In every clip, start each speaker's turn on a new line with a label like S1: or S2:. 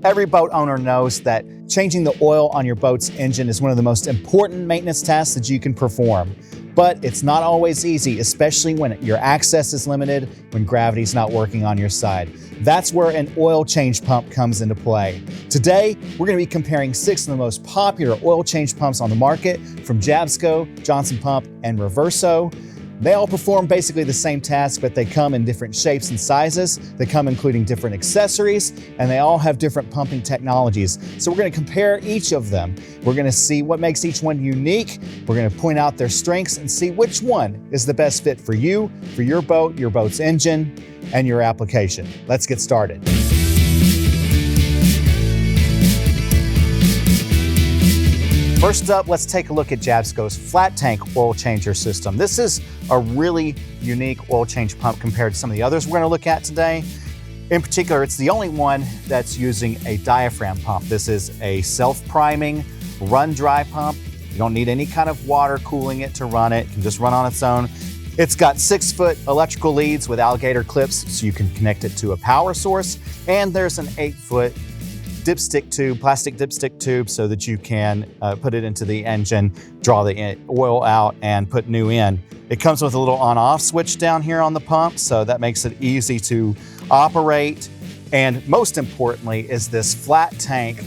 S1: Every boat owner knows that changing the oil on your boat's engine is one of the most important maintenance tasks that you can perform. But it's not always easy, especially when your access is limited, when gravity's not working on your side. That's where an oil change pump comes into play. Today, we're going to be comparing 6 of the most popular oil change pumps on the market from Jabsco, Johnson Pump, and Reverso. They all perform basically the same task, but they come in different shapes and sizes. They come including different accessories, and they all have different pumping technologies. So we're going to compare each of them. We're going to see what makes each one unique. We're going to point out their strengths and see which one is the best fit for you, for your boat, your boat's engine, and your application. Let's get started. First up, let's take a look at Jabsco's flat tank oil changer system. This is a really unique oil change pump compared to some of the others we're going to look at today. In particular, it's the only one that's using a diaphragm pump. This is a self-priming, run-dry pump. You don't need any kind of water cooling it to run it. It can just run on its own. It's got 6-foot electrical leads with alligator clips so you can connect it to a power source. And there's an 8-foot dipstick tube, plastic dipstick tube, so that you can put it into the engine, draw the oil out, and put new in. It comes with a little on-off switch down here on the pump, so that makes it easy to operate. And most importantly is this flat tank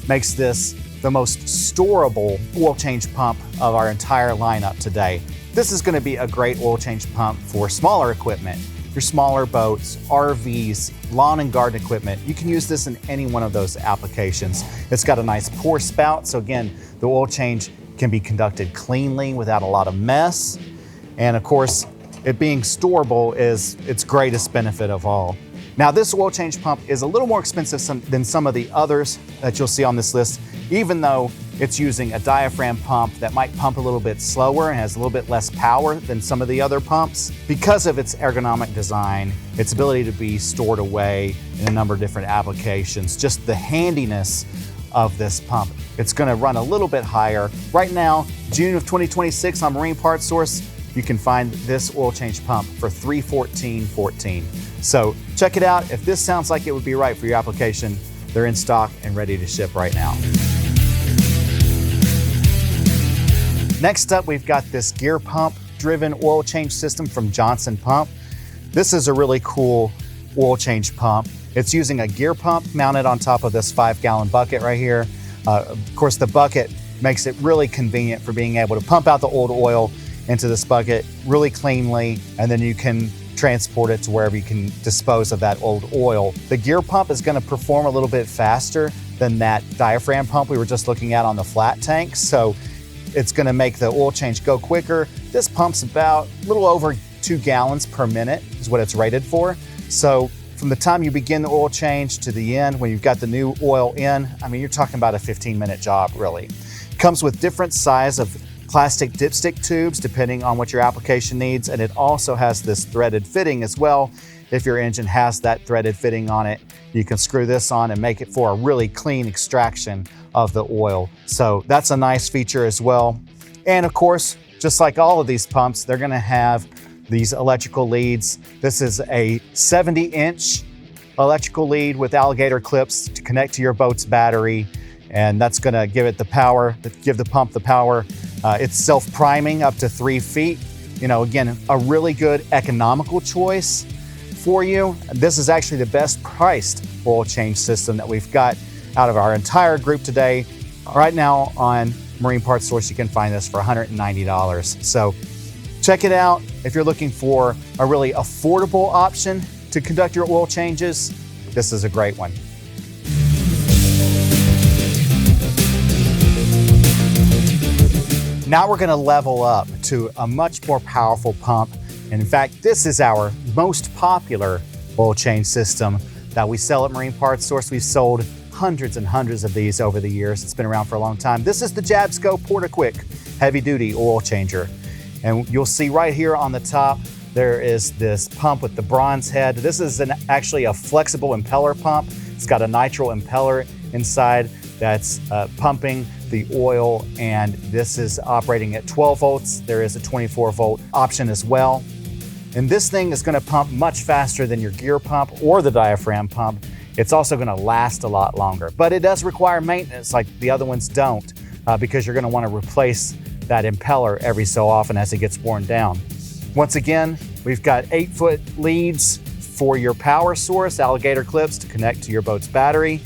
S1: makes this the most storable oil change pump of our entire lineup today. This is going to be a great oil change pump for smaller equipment. Your smaller boats, RVs, lawn and garden equipment. You can use this in any one of those applications. It's got a nice pour spout, so again, the oil change can be conducted cleanly without a lot of mess. And of course, it being storable is its greatest benefit of all. Now, this oil change pump is a little more expensive than some of the others that you'll see on this list, even though it's using a diaphragm pump that might pump a little bit slower and has a little bit less power than some of the other pumps. Because of its ergonomic design, its ability to be stored away in a number of different applications, just the handiness of this pump, it's going to run a little bit higher. Right now, June of 2026 on Marine Parts Source, you can find this oil change pump for $314.14. So check it out. If this sounds like it would be right for your application, they're in stock and ready to ship right now. Next up, we've got this gear pump driven oil change system from Johnson Pump. This is a really cool oil change pump. It's using a gear pump mounted on top of this 5-gallon bucket right here. Of course, the bucket makes it really convenient for being able to pump out the old oil into this bucket really cleanly, and then you can transport it to wherever you can dispose of that old oil. The gear pump is going to perform a little bit faster than that diaphragm pump we were just looking at on the flat tank, so it's going to make the oil change go quicker. This pump's about a little over 2 gallons per minute is what it's rated for. So from the time you begin the oil change to the end, when you've got the new oil in, I mean, you're talking about a 15-minute job, really. It comes with different size of plastic dipstick tubes, depending on what your application needs. And it also has this threaded fitting as well. If your engine has that threaded fitting on it, you can screw this on and make it for a really clean extraction of the oil. So that's a nice feature as well. And of course, just like all of these pumps, they're gonna have these electrical leads. This is a 70-inch electrical lead with alligator clips to connect to your boat's battery. And that's gonna give it the power, give the pump the power. It's self-priming up to 3 feet. You know, again, a really good economical choice for you. This is actually the best priced oil change system that we've got out of our entire group today. Right now on Marine Parts Source, you can find this for $190. So check it out if you're looking for a really affordable option to conduct your oil changes. This is a great one. Now we're going to level up to a much more powerful pump. And in fact, this is our most popular oil change system that we sell at Marine Parts Source. We've sold hundreds and hundreds of these over the years. It's been around for a long time. This is the Jabsco Porta-Quick heavy-duty oil changer. And you'll see right here on the top, there is this pump with the bronze head. This is actually a flexible impeller pump. It's got a nitro impeller inside that's pumping the oil, and this is operating at 12 volts. There is a 24 volt option as well. And this thing is going to pump much faster than your gear pump or the diaphragm pump. It's also gonna last a lot longer, but it does require maintenance like the other ones don't, because you're gonna wanna replace that impeller every so often as it gets worn down. Once again, we've got 8-foot leads for your power source, alligator clips to connect to your boat's battery,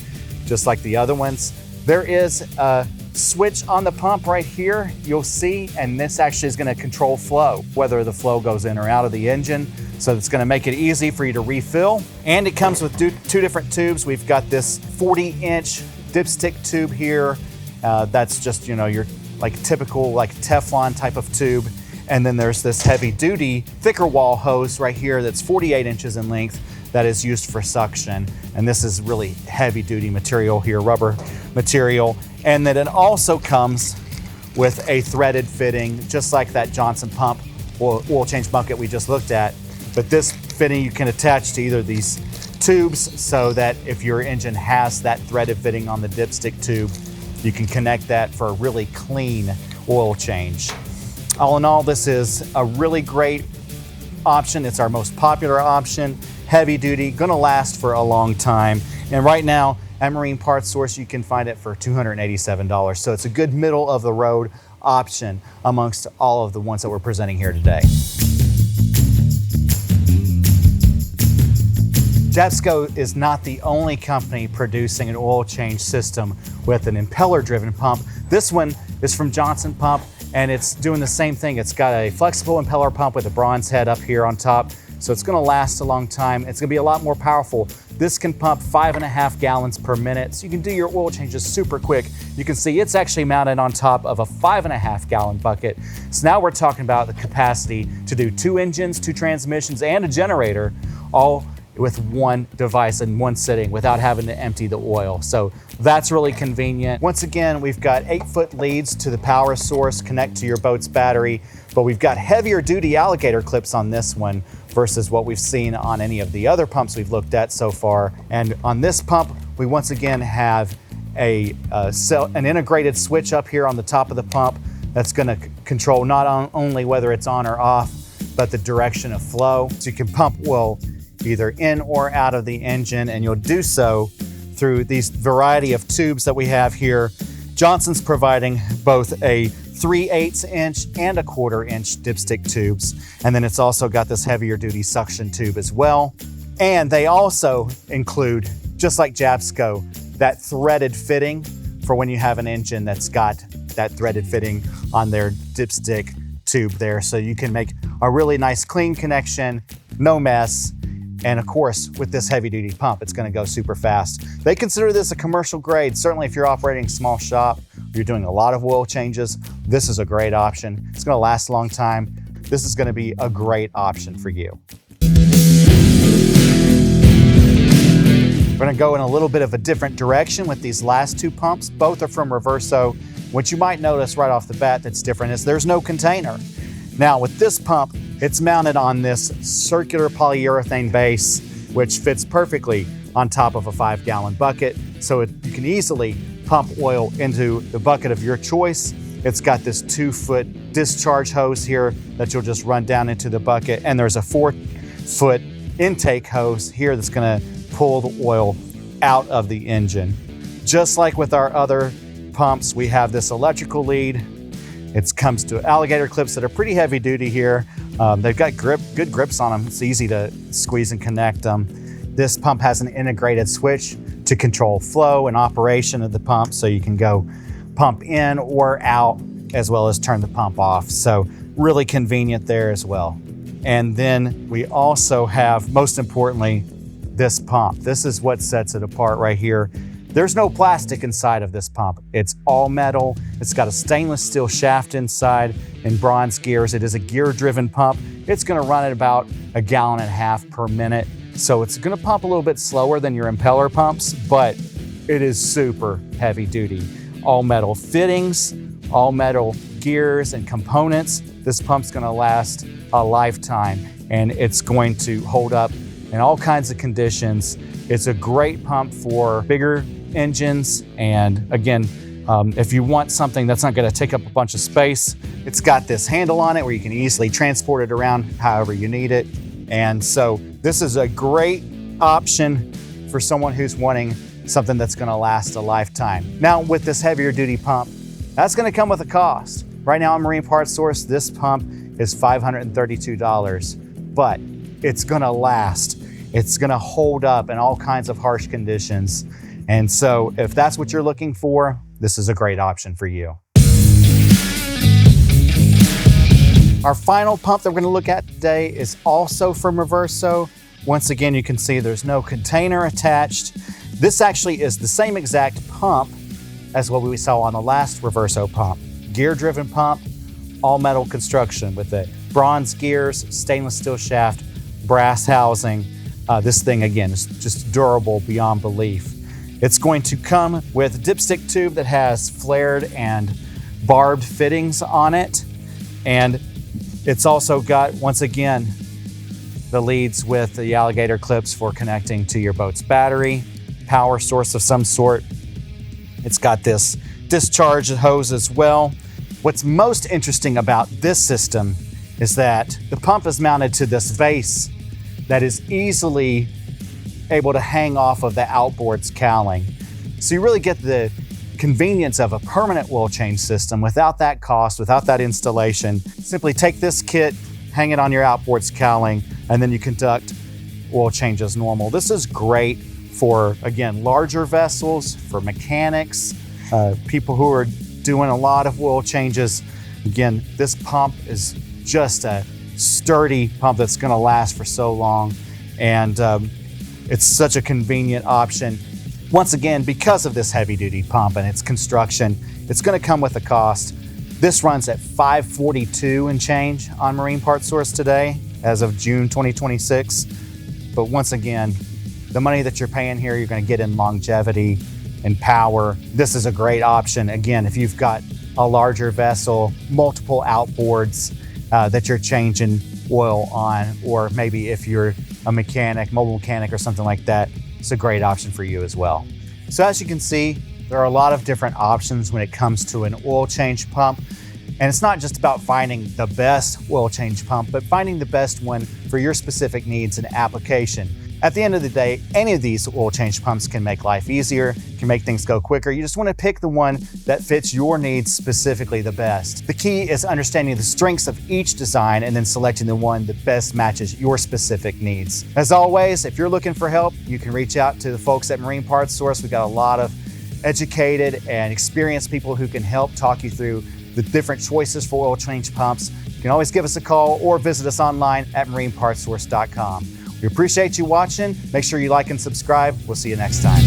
S1: just like the other ones. There is a switch on the pump right here, you'll see, and this actually is gonna control flow, whether the flow goes in or out of the engine. So it's gonna make it easy for you to refill. And it comes with two different tubes. We've got this 40-inch dipstick tube here. That's just, your like typical like Teflon type of tube. And then there's this heavy duty, thicker wall hose right here that's 48 inches in length that is used for suction. And this is really heavy duty material here, rubber material. And then it also comes with a threaded fitting, just like that Johnson pump oil change bucket we just looked at. But this fitting you can attach to either of these tubes so that if your engine has that threaded fitting on the dipstick tube, you can connect that for a really clean oil change. All in all, this is a really great option. It's our most popular option, heavy duty, gonna last for a long time. And right now at Marine Parts Source, you can find it for $287. So it's a good middle of the road option amongst all of the ones that we're presenting here today. Jabsco is not the only company producing an oil change system with an impeller-driven pump. This one is from Johnson Pump, and it's doing the same thing. It's got a flexible impeller pump with a bronze head up here on top, so it's gonna last a long time. It's gonna be a lot more powerful. This can pump 5.5 gallons per minute, so you can do your oil changes super quick. You can see it's actually mounted on top of a 5.5 gallon bucket. So now we're talking about the capacity to do 2 engines, 2 transmissions, and a generator, all with one device in one sitting without having to empty the oil. So that's really convenient. Once again, we've got 8-foot leads to the power source, connect to your boat's battery, but we've got heavier duty alligator clips on this one versus what we've seen on any of the other pumps we've looked at so far. And on this pump, we once again have an integrated switch up here on the top of the pump that's gonna control not only whether it's on or off, but the direction of flow. So you can pump oil either in or out of the engine, and you'll do so through these variety of tubes that we have here. Johnson's providing both a 3/8 inch and a 1/4 inch dipstick tubes. And then it's also got this heavier duty suction tube as well. And they also include, just like Jabsco, that threaded fitting for when you have an engine that's got that threaded fitting on their dipstick tube there. So you can make a really nice clean connection, no mess. And of course, with this heavy duty pump, it's gonna go super fast. They consider this a commercial grade. Certainly if you're operating a small shop, you're doing a lot of oil changes, this is a great option. It's gonna last a long time. This is gonna be a great option for you. We're gonna go in a little bit of a different direction with these last 2 pumps. Both are from Reverso. What you might notice right off the bat that's different is there's no container. Now with this pump, it's mounted on this circular polyurethane base, which fits perfectly on top of a 5-gallon bucket. So you can easily pump oil into the bucket of your choice. It's got this 2-foot discharge hose here that you'll just run down into the bucket. And there's a 4-foot intake hose here that's gonna pull the oil out of the engine. Just like with our other pumps, we have this electrical lead. It comes to alligator clips that are pretty heavy duty here. They've got good grips on them. It's easy to squeeze and connect them. This pump has an integrated switch to control flow and operation of the pump, so you can go pump in or out as well as turn the pump off. So really convenient there as well. And then we also have, most importantly, this pump. This is what sets it apart right here. There's no plastic inside of this pump. It's all metal. It's got a stainless steel shaft inside and bronze gears. It is a gear-driven pump. It's gonna run at about 1.5 gallons per minute. So it's gonna pump a little bit slower than your impeller pumps, but it is super heavy duty. All metal fittings, all metal gears and components. This pump's gonna last a lifetime, and it's going to hold up in all kinds of conditions. It's a great pump for bigger engines, and again, if you want something that's not going to take up a bunch of space, it's got this handle on it where you can easily transport it around however you need it. And so this is a great option for someone who's wanting something that's gonna last a lifetime. Now, with this heavier duty pump, that's gonna come with a cost. Right now at Marine Parts Source, this pump is $532, but it's gonna last. It's gonna hold up in all kinds of harsh conditions. And so if that's what you're looking for, this is a great option for you. Our final pump that we're gonna look at today is also from Reverso. Once again, you can see there's no container attached. This actually is the same exact pump as what we saw on the last Reverso pump. Gear-driven pump, all metal construction with the bronze gears, stainless steel shaft, brass housing. This thing, again, is just durable beyond belief. It's going to come with a dipstick tube that has flared and barbed fittings on it. And it's also got, once again, the leads with the alligator clips for connecting to your boat's battery, power source of some sort. It's got this discharge hose as well. What's most interesting about this system is that the pump is mounted to this vase that is easily able to hang off of the outboard's cowling. So you really get the convenience of a permanent oil change system without that cost, without that installation. Simply take this kit, hang it on your outboard's cowling, and then you conduct oil change as normal. This is great for, again, larger vessels, for mechanics, people who are doing a lot of oil changes. Again, this pump is just a sturdy pump that's gonna last for so long. And it's such a convenient option. Once again, because of this heavy duty pump and its construction, it's gonna come with a cost. This runs at $542 and change on Marine Parts Source today, as of June 2026. But once again, the money that you're paying here, you're gonna get in longevity and power. This is a great option. Again, if you've got a larger vessel, multiple outboards that you're changing oil on, or maybe if you're a mechanic, mobile mechanic or something like that, it's a great option for you as well. So as you can see, there are a lot of different options when it comes to an oil change pump. And it's not just about finding the best oil change pump, but finding the best one for your specific needs and application. At the end of the day, any of these oil change pumps can make life easier, can make things go quicker. You just want to pick the one that fits your needs specifically the best. The key is understanding the strengths of each design and then selecting the one that best matches your specific needs. As always, if you're looking for help, you can reach out to the folks at Marine Parts Source. We've got a lot of educated and experienced people who can help talk you through the different choices for oil change pumps. You can always give us a call or visit us online at marinepartssource.com. We appreciate you watching. Make sure you like and subscribe. We'll see you next time.